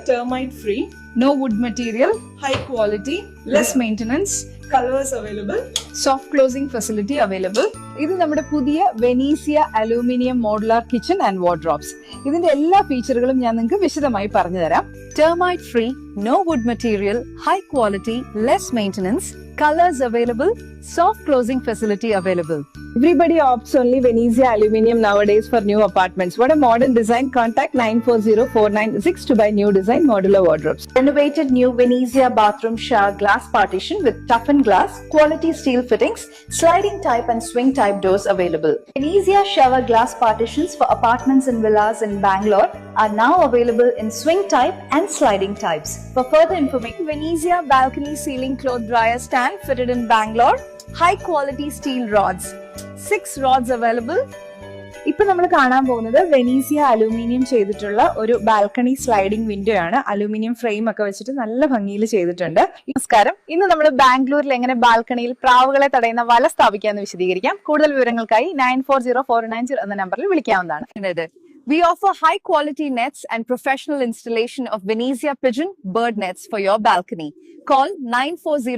termite free, no wood material, high quality, less maintenance, colors available, soft closing facility available. ഇത് നമ്മുടെ പുതിയ Venezia aluminium modular kitchen and wardrobes. ഇതിന്റെ എല്ലാ ഫീച്ചറുകളും ഞാൻ നിങ്ങൾക്ക് വിശദമായി പറഞ്ഞു തരാം. Termite free, no wood material, high quality, less maintenance, colors available, soft closing facility available. Everybody opts only Venezia Aluminium nowadays for new apartments. What a modern design. Contact 940496 to buy new design modular wardrobes. Renovated new Venezia bathroom shower glass partition with toughened glass, quality steel fittings, sliding type and swing type doors available. Venezia shower glass partitions for apartments and villas in Bangalore are now available in swing type and sliding types. For further information, Venezia balcony ceiling cloth dryer stand fitted in Bangalore. High quality steel rods. 6 rods available. ഇപ്പൊ നമ്മൾ കാണാൻ പോകുന്നത് Venezia aluminium ചെയ്തിട്ടുള്ള ഒരു balcony sliding window ആണ്. Aluminium frame ഒക്കെ വെച്ചിട്ട് നല്ല ഭംഗിയിൽ ചെയ്തിട്ടുണ്ട്. നമസ്കാരം. ഇന്ന് നമ്മൾ ബാംഗ്ലൂരിൽ എങ്ങനെ ബാൽക്കണിയിൽ പ്രാവുകളെ തടയുന്ന വല സ്ഥാപിക്കാമെന്ന് വിശദീകരിക്കാം. കൂടുതൽ വിവരങ്ങൾക്കായി 940490 എന്ന നമ്പറിൽ വിളിക്കാവുന്നതാണ്. We offer high quality nets and professional installation of Venezia pigeon bird nets for your balcony. Call 940